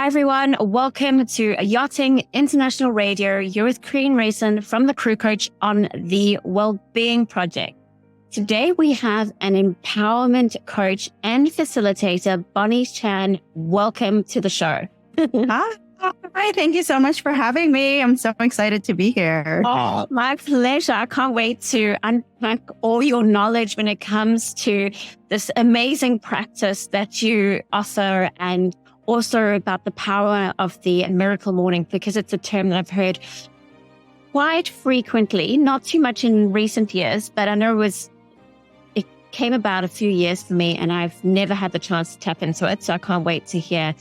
Hi, everyone. Welcome to Yachting International Radio. You're with Karine Rayson from the Crew Coach on the Wellbeing Project. Today, we have an empowerment coach and facilitator, Bonnie Chan. Welcome to the show. Hi, thank you so much for having me. I'm so excited to be here. Oh, my pleasure. I can't wait to unpack all your knowledge when it comes to this amazing practice that you offer, and also about the power of the miracle morning, because it's a term that I've heard quite frequently, not too much in recent years, but I know it came about a few years for me, and I've never had the chance to tap into it. So I can't wait to hear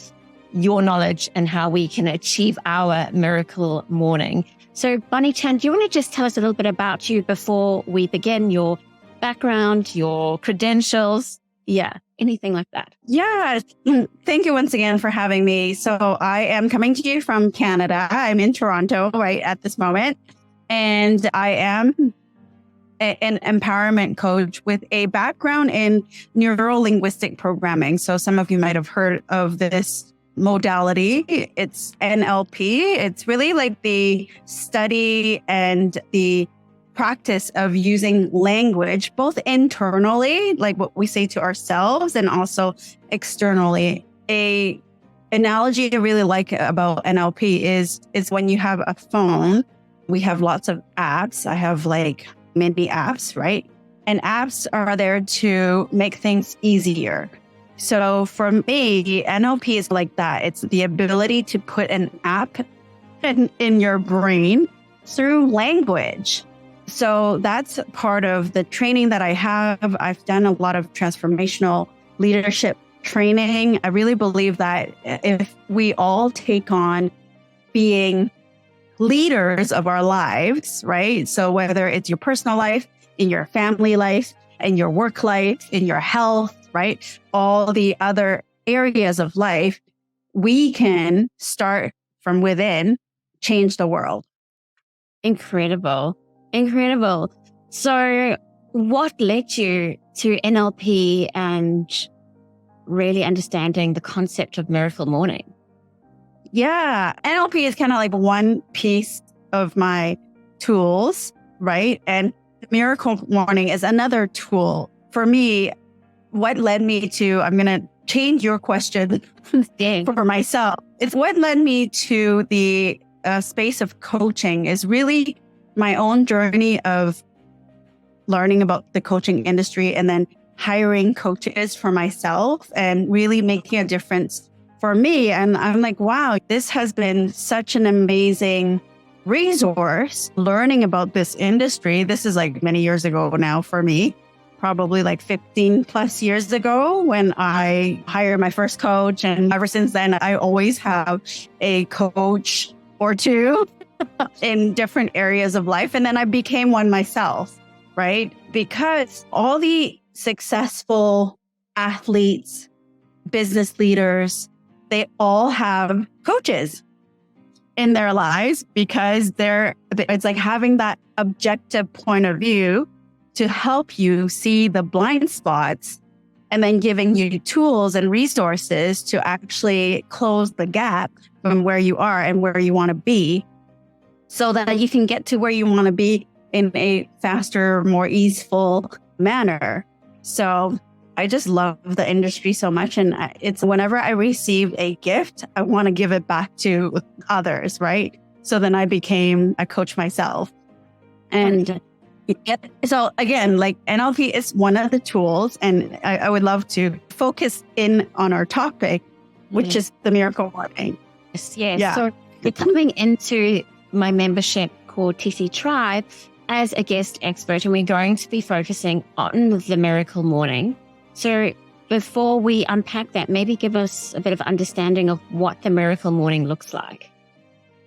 your knowledge and how we can achieve our miracle morning. So Bonnie Chan, do you want to just tell us a little bit about you before we begin, your background, your credentials? Yeah, anything like that. Yeah, thank you once again for having me. So I am coming to you from Canada. I'm in Toronto right at this moment, and I am an empowerment coach with a background in neuro-linguistic programming. So some of you might have heard of this modality. It's NLP. It's really like the study and the practice of using language, both internally, like what we say to ourselves, and also externally. A analogy I really like about NLP is when you have a phone, we have lots of apps. I have like many apps, right? And apps are there to make things easier. So for me, NLP is like that. It's the ability to put an app in your brain through language. So that's part of the training that I have. I've done a lot of transformational leadership training. I really believe that if we all take on being leaders of our lives, right? So whether it's your personal life, in your family life, in your work life, in your health, right? All the other areas of life, we can start from within, change the world. Incredible. Incredible. So what led you to NLP and really understanding the concept of miracle morning? Yeah, NLP is kind of like one piece of my tools, right? And miracle morning is another tool. For me, what led me to, I'm going to change your question for myself. It's what led me to the space of coaching is really my own journey of learning about the coaching industry and then hiring coaches for myself and really making a difference for me. And I'm like, wow, this has been such an amazing resource learning about this industry. This is like many years ago now for me. Probably like 15 plus years ago when I hired my first coach. And ever since then, I always have a coach or two in different areas of life. And then I became one myself, right? Because all the successful athletes, business leaders, they all have coaches in their lives because it's like having that objective point of view to help you see the blind spots and then giving you tools and resources to actually close the gap from where you are and where you want to be so that you can get to where you want to be in a faster, more easeful manner. So I just love the industry so much. And it's whenever I receive a gift, I want to give it back to others, right? So then I became a coach myself. And so again, like NLP is one of the tools, and I would love to focus in on our topic, which is the miracle morning. Yes. Yeah. So you're coming into my membership called TC Tribe as a guest expert, and we're going to be focusing on the miracle morning. So before we unpack that, maybe give us a bit of understanding of what the miracle morning looks like.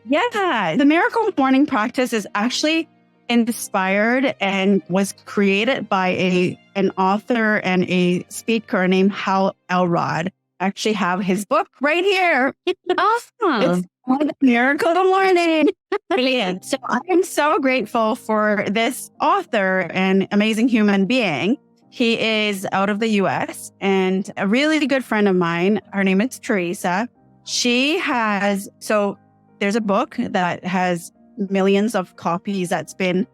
Yeah, the miracle morning practice is actually inspired and was created by an author and a speaker named Hal Elrod. I actually have his book right here. Awesome. It's called Miracle Morning. Brilliant. So I'm so grateful for this author and amazing human being. He is out of the US and a really good friend of mine. Her name is Teresa. there's a book that has millions of copies that's been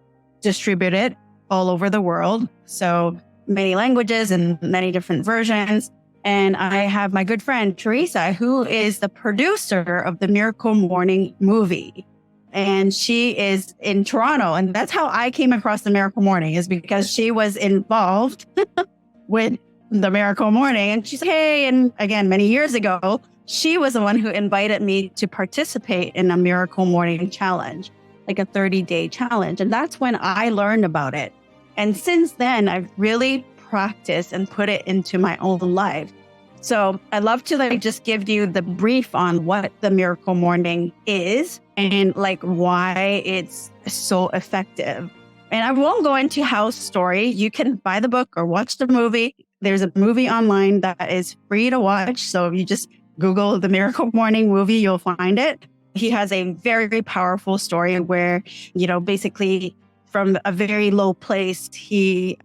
distributed all over the world. So many languages and many different versions. And I have my good friend, Teresa, who is the producer of the Miracle Morning movie. And she is in Toronto. And that's how I came across the Miracle Morning, is because she was involved with the Miracle Morning. And she's like, hey, and again, many years ago, she was the one who invited me to participate in a Miracle Morning challenge, like a 30-day challenge. And that's when I learned about it. And since then, I've really practiced and put it into my own life. So I'd love to just give you the brief on what the Miracle Morning is and why it's so effective. And I won't go into house story. You can buy the book or watch the movie. There's a movie online that is free to watch. So if you just Google the Miracle Morning movie, you'll find it. He has a very, very powerful story where, basically from a very low place, he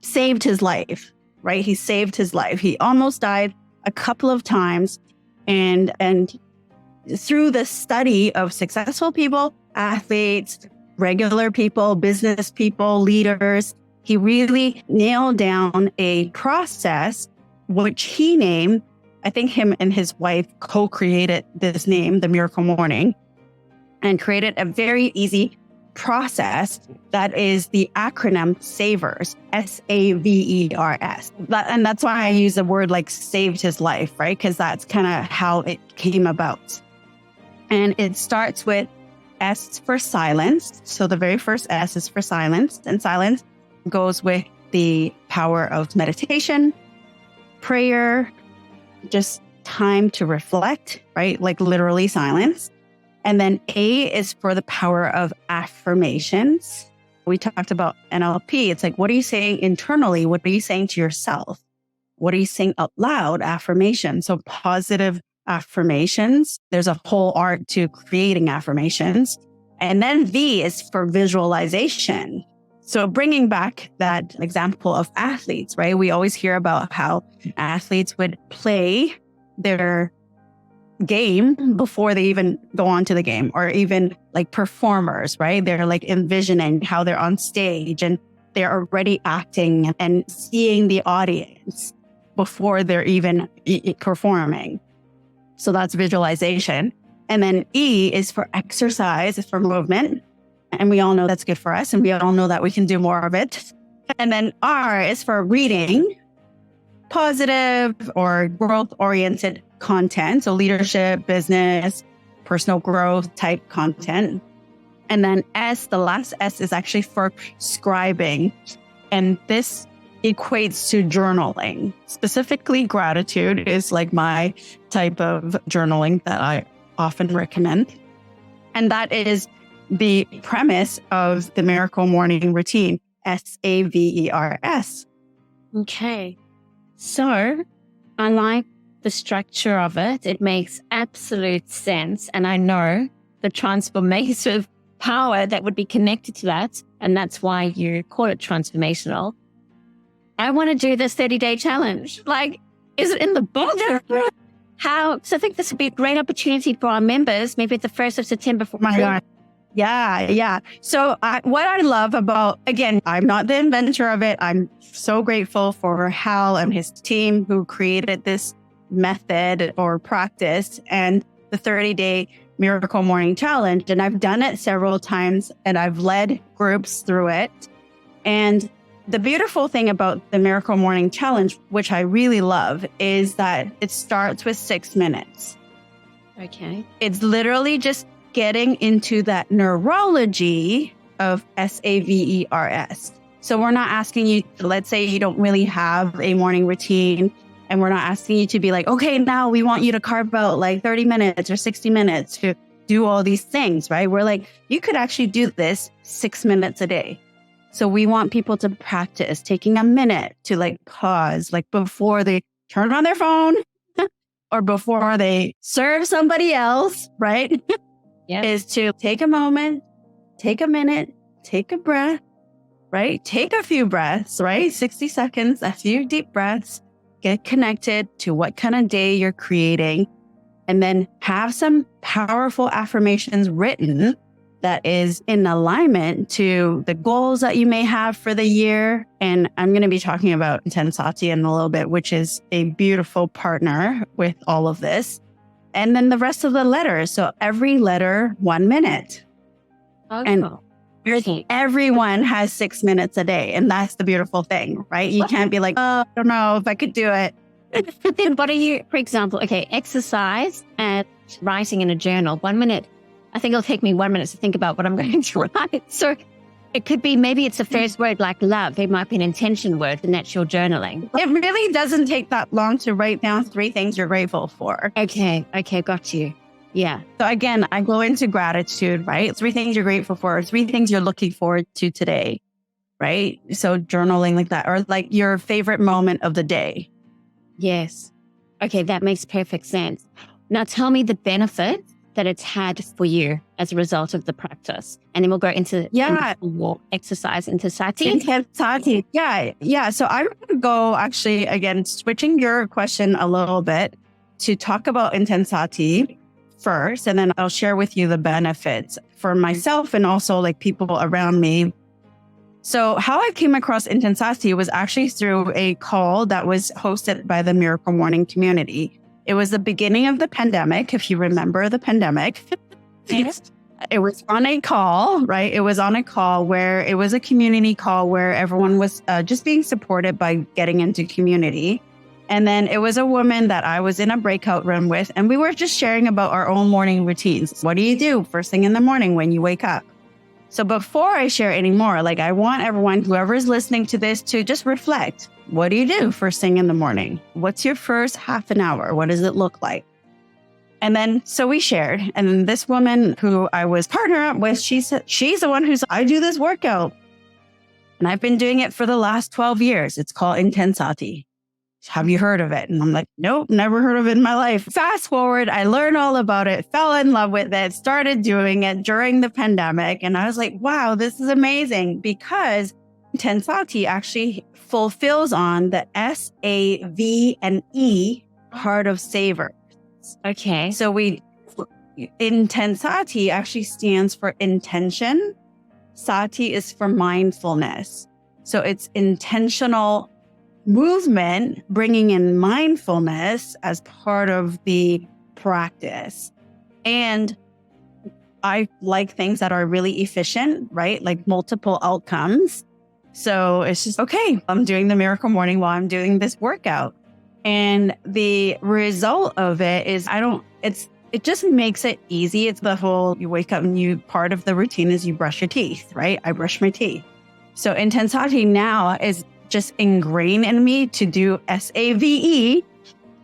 saved his life, right? He saved his life. He almost died a couple of times. And through the study of successful people, athletes, regular people, business people, leaders, he really nailed down a process which he named, I think him and his wife co-created this name, the Miracle Morning, and created a very easy process that is the acronym SAVERS, SAVERS. And that's why I use the word saved his life, right? Because that's kind of how it came about. And it starts with S for silence. So the very first S is for silence, and silence goes with the power of meditation, prayer, just time to reflect, right? Literally silence. And then A is for the power of affirmations. We talked about NLP. It's what are you saying internally? What are you saying to yourself? What are you saying out loud? Affirmations. So positive affirmations. There's a whole art to creating affirmations. And then V is for visualization. So bringing back that example of athletes, right? We always hear about how athletes would play their game before they even go on to the game, or even performers, right? They're envisioning how they're on stage and they're already acting and seeing the audience before they're even performing. So that's visualization. And then E is for exercise, is for movement. And we all know that's good for us. And we all know that we can do more of it. And then R is for reading positive or growth-oriented content. So leadership, business, personal growth type content. And then S, the last S, is actually for scribing. And this equates to journaling. Specifically, gratitude is my type of journaling that I often recommend. And that is the premise of the Miracle Morning routine, SAVERS. Okay. So I like the structure of it. It makes absolute sense. And I know the transformative power that would be connected to that. And that's why you call it transformational. I want to do this 30-day challenge. Is it in the book? How? So I think this would be a great opportunity for our members, maybe at the 1st of September. My God. Yeah. So what I love about, again, I'm not the inventor of it. I'm so grateful for Hal and his team who created this method or practice and the 30-day Miracle Morning Challenge. And I've done it several times and I've led groups through it. And the beautiful thing about the Miracle Morning Challenge, which I really love, is that it starts with 6 minutes. Okay. It's literally just getting into that neurology of SAVERS. So we're not asking you, let's say you don't really have a morning routine, and we're not asking you to be okay, now we want you to carve out 30 minutes or 60 minutes to do all these things, right? We're you could actually do this 6 minutes a day. So we want people to practice taking a minute to pause, before they turn on their phone or before they serve somebody else, right? Yep. Is to take a moment, take a minute, take a breath, right? Take a few breaths, right? 60 seconds, a few deep breaths, get connected to what kind of day you're creating, and then have some powerful affirmations written that is in alignment to the goals that you may have for the year. And I'm going to be talking about Intensati in a little bit, which is a beautiful partner with all of this. And then the rest of the letters. So every letter, 1 minute. Okay. And everyone has 6 minutes a day. And that's the beautiful thing, right? You can't be like, oh, I don't know if I could do it. Then what are you, for example, exercise and writing in a journal, 1 minute. I think it'll take me 1 minute to think about what I'm going to write. So it could be, maybe it's the first word like love. It might be an intention word, and that's your journaling. It really doesn't take that long to write down 3 things you're grateful for. Okay, got you. Yeah. So again, I go into gratitude, right? 3 things you're grateful for, 3 things you're looking forward to today, right? So journaling like that, or like your favorite moment of the day. Yes. Okay, that makes perfect sense. Now tell me the benefit that it's had for you as a result of the practice. And then we'll go into more exercise into sati. Intensati. Yeah. So I'm going to go actually, again, switching your question a little bit to talk about Intensati first, and then I'll share with you the benefits for myself and also like people around me. So how I came across Intensati was actually through a call that was hosted by the Miracle Morning community. It was the beginning of the pandemic, if you remember the pandemic. Yes. It was on a call, right? It was on a call where it was a community call where everyone was just being supported by getting into community. And then it was a woman that I was in a breakout room with, and we were just sharing about our own morning routines. What do you do first thing in the morning when you wake up? So before I share any more, like I want everyone, whoever is listening to this, to just reflect. What do you do first thing in the morning? What's your first half an hour? What does it look like? And then, so we shared. And then this woman who I was partnered up with, she said, she's the one who's, I do this workout. And I've been doing it for the last 12 years. It's called Intensati. Have you heard of it? And I'm like, nope, never heard of it in my life. Fast forward, I learned all about it, fell in love with it, started doing it during the pandemic. And I was like, wow, this is amazing, because Intensati actually fulfills on the SAVE part of savor. Okay. So Intensati actually stands for intention. Sati is for mindfulness. So it's intentional movement, bringing in mindfulness as part of the practice. And I like things that are really efficient, right? Like multiple outcomes. So it's just, okay, I'm doing the Miracle Morning while I'm doing this workout. And the result of it is it just makes it easy. It's the whole, you wake up and part of the routine is you brush your teeth, right? I brush my teeth. So Intensati now is just ingrained in me to do SAVE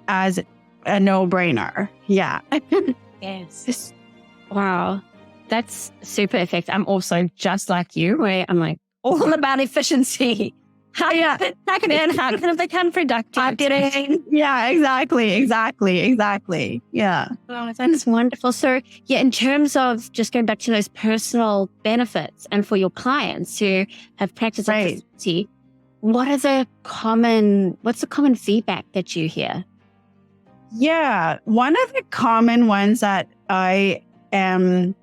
as a no-brainer. Yeah. Yes. Wow. That's super effective. I'm also just like you, where I'm like all about efficiency. How can it become productive? Yeah, exactly. Yeah. Oh, that's wonderful. So yeah, in terms of just going back to those personal benefits and for your clients who have practiced efficiency, what's the common feedback that you hear? Yeah. One of the common ones that I am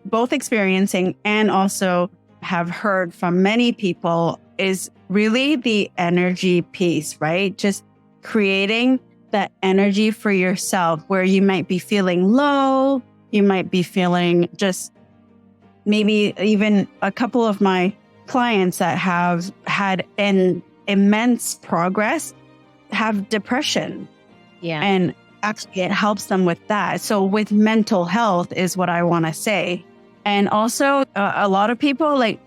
both experiencing and also have heard from many people is really the energy piece, right? Just creating that energy for yourself where you might be feeling low. You might be feeling just maybe even a couple of my clients that have had an immense progress have depression. Yeah. And actually it helps them with that. So with mental health is what I want to say. And also a lot of people, like,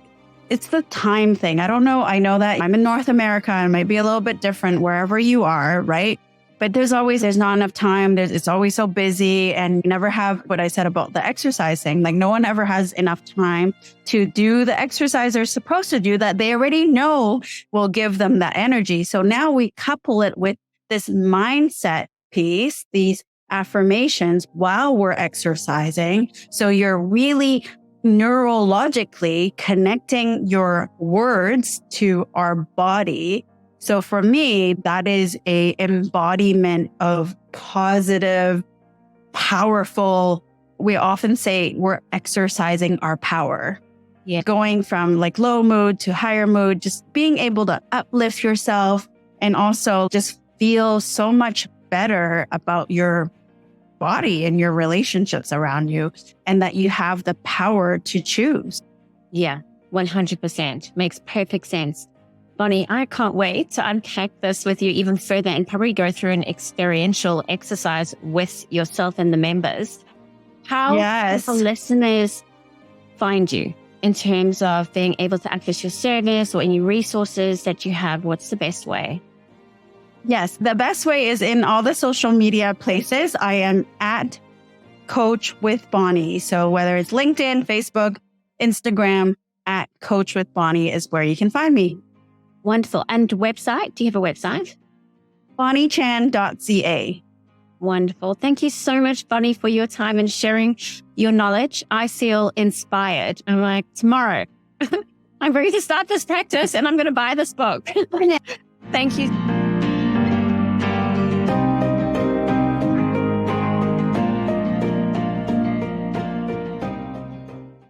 it's the time thing. I don't know. I know that I'm in North America and it might be a little bit different wherever you are, right? But there's not enough time. It's always so busy, and you never have what I said about the exercise thing. Like, no one ever has enough time to do the exercise they're supposed to do that they already know will give them that energy. So now we couple it with this mindset piece, these affirmations while we're exercising. So you're really neurologically connecting your words to our body So for me, that is a embodiment of positive, powerful. We often say we're exercising our power. Yeah. Going from like low mood to higher mood, just being able to uplift yourself and also just feel so much better about your body and your relationships around you, and that you have the power to choose. Yeah, 100%. Makes perfect sense. Bonnie, I can't wait to unpack this with you even further and probably go through an experiential exercise with yourself and the members. How can the listeners find you in terms of being able to access your service or any resources that you have? What's the best way? Yes, the best way is in all the social media places. I am at Coach with Bonnie. So whether it's LinkedIn, Facebook, Instagram, at Coach with Bonnie is where you can find me. Wonderful. And website? Do you have a website? bonniechan.ca. Wonderful. Thank you so much, Bonnie, for your time and sharing your knowledge. I feel inspired. I'm like, tomorrow, I'm ready to start this practice and I'm going to buy this book. Thank you.